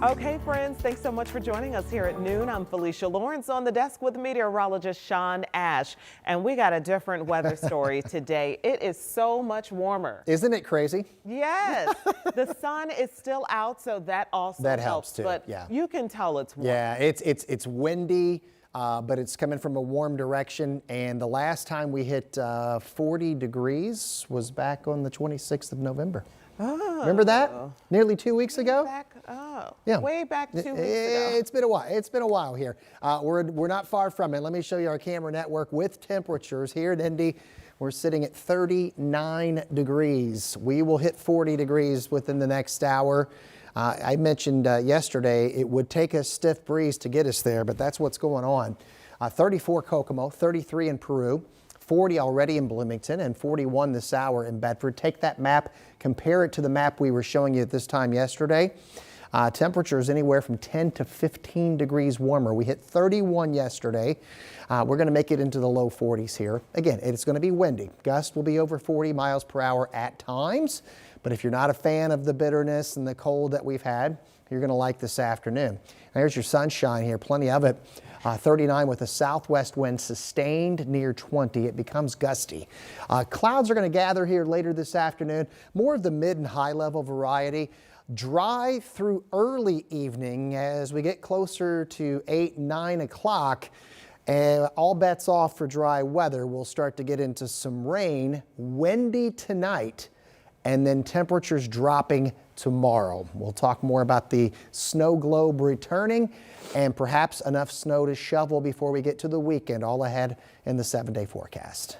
Okay, friends, thanks so much for joining us here at noon. I'm Felicia Lawrence on the desk with meteorologist Sean Ash, and we got a different weather story today. It is so much warmer. Isn't it crazy? Yes, the sun is still out, so that also helps too. But yeah, you can tell it's warm. Yeah, it's windy, but it's coming from a warm direction. And the last time we hit 40 degrees was back on the 26th of November. Oh. Remember that? Nearly 2 weeks ago? Way back 2 weeks ago. It's been a while. It's been a while here. We're not far from it. Let me show you our camera network with temperatures here at Indy. We're sitting at 39 degrees. We will hit 40 degrees within the next hour. I mentioned yesterday it would take a stiff breeze to get us there, but that's what's going on. 34 Kokomo, 33 in Peru. 40 already in Bloomington and 41 this hour in Bedford. Take that map, compare it to the map we were showing you at this time yesterday. Temperatures anywhere from 10 to 15 degrees warmer. We hit 31 yesterday. We're going to make it into the low 40s here. Again, it's going to be windy. Gusts will be over 40 miles per hour at times. But if you're not a fan of the bitterness and the cold that we've had, you're going to like this afternoon. There's your sunshine here, plenty of it. 39 with a southwest wind sustained near 20. It becomes gusty. Clouds are going to gather here later this afternoon. More of the mid and high level variety. Dry through early evening as we get closer to 8, 9 o'clock. And all bets off for dry weather. We'll start to get into some rain. Windy tonight. And then temperatures dropping tomorrow. We'll talk more about the snow globe returning and perhaps enough snow to shovel before we get to the weekend, all ahead in the 7-day forecast.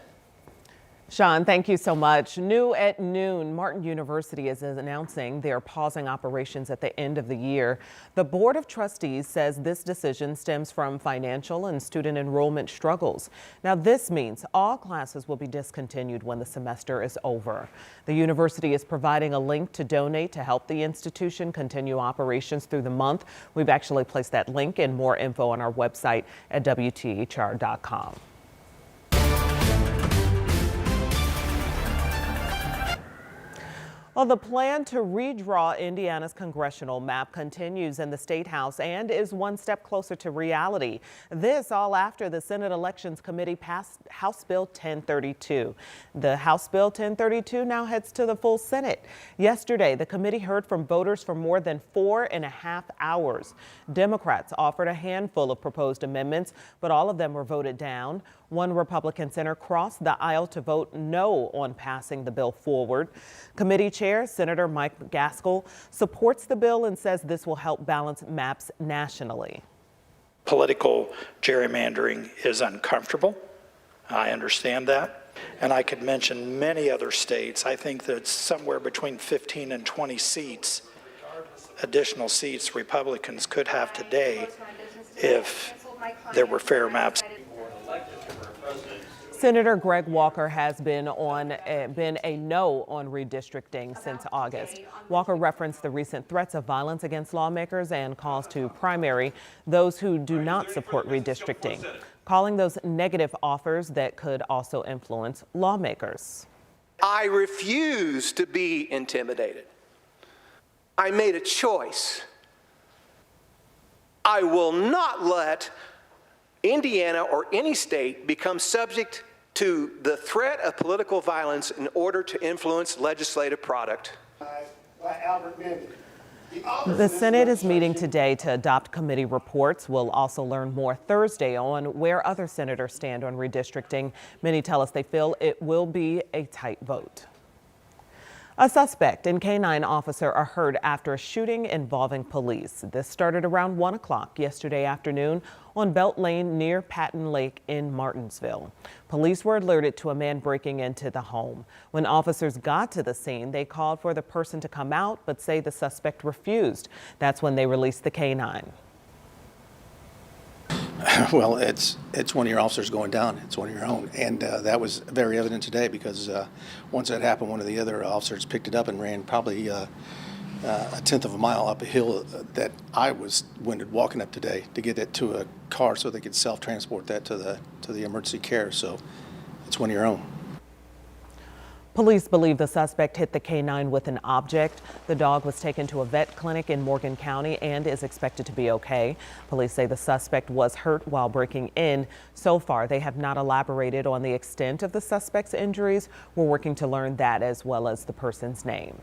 Sean, thank you so much. New at noon, Martin University is announcing they're pausing operations at the end of the year. The Board of Trustees says this decision stems from financial and student enrollment struggles. Now, this means all classes will be discontinued when the semester is over. The university is providing a link to donate to help the institution continue operations through the month. We've actually placed that link and more info on our website at WTHR.com. Well, the plan to redraw Indiana's congressional map continues in the State House and is one step closer to reality. This all after the Senate Elections Committee passed House Bill 1032. The House Bill 1032 now heads to the full Senate. Yesterday, the committee heard from voters for more than 4.5 hours. Democrats offered a handful of proposed amendments, but all of them were voted down. One Republican senator crossed the aisle to vote no on passing the bill forward. Committee Chair Senator Mike McCaskill supports the bill and says this will help balance maps nationally. Political gerrymandering is uncomfortable. I understand that. And I could mention many other states. I think that somewhere between 15 and 20 seats, additional seats Republicans could have today if there were fair maps. Senator Greg Walker has been a no on redistricting since August. Walker referenced the recent threats of violence against lawmakers and calls to primary those who do not support redistricting, calling those negative offers that could also influence lawmakers. I refuse to be intimidated. I made a choice. I will not let Indiana or any state become subject to the threat of political violence in order to influence legislative product. The Senate is meeting today to adopt committee reports. We'll also learn more Thursday on where other senators stand on redistricting. Many tell us they feel it will be a tight vote. A suspect and canine officer are heard after a shooting involving police. This started around 1 o'clock yesterday afternoon on Belt Lane near Patton Lake in Martinsville. Police were alerted to a man breaking into the home. When officers got to the scene, they called for the person to come out, but say the suspect refused. That's when they released the canine. Well, it's one of your officers going down. It's one of your own. And that was very evident today because once that happened, one of the other officers picked it up and ran probably a tenth of a mile up a hill that I was winded walking up today to get it to a car so they could self-transport that to the emergency care. So it's one of your own. Police believe the suspect hit the canine with an object. The dog was taken to a vet clinic in Morgan County and is expected to be okay. Police say the suspect was hurt while breaking in. So far, they have not elaborated on the extent of the suspect's injuries. We're working to learn that as well as the person's name.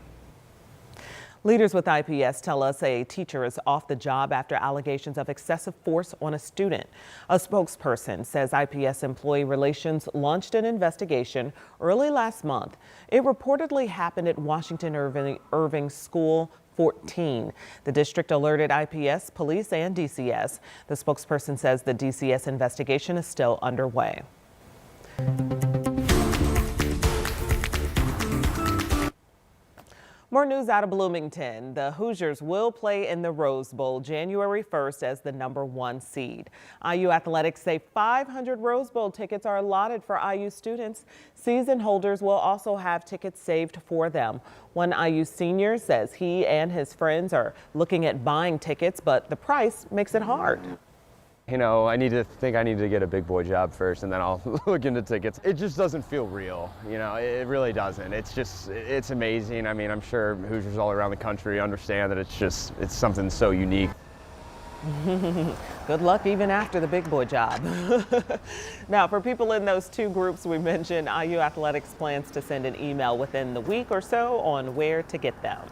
Leaders with IPS tell us a teacher is off the job after allegations of excessive force on a student. A spokesperson says IPS Employee Relations launched an investigation early last month. It reportedly happened at Washington Irving School 14. The district alerted IPS, police, and DCS. The spokesperson says the DCS investigation is still underway. More news out of Bloomington. The Hoosiers will play in the Rose Bowl January 1st as the #1 seed. IU Athletics say 500 Rose Bowl tickets are allotted for IU students. Season holders will also have tickets saved for them. One IU senior says he and his friends are looking at buying tickets, but the price makes it hard. You know, I need to get a big boy job first, and then I'll look into tickets. It just doesn't feel real, you know, it really doesn't. It's amazing. I mean, I'm sure Hoosiers all around the country understand that it's something so unique. Good luck even after the big boy job. Now, for people in those two groups we mentioned, IU Athletics plans to send an email within the week or so on where to get them.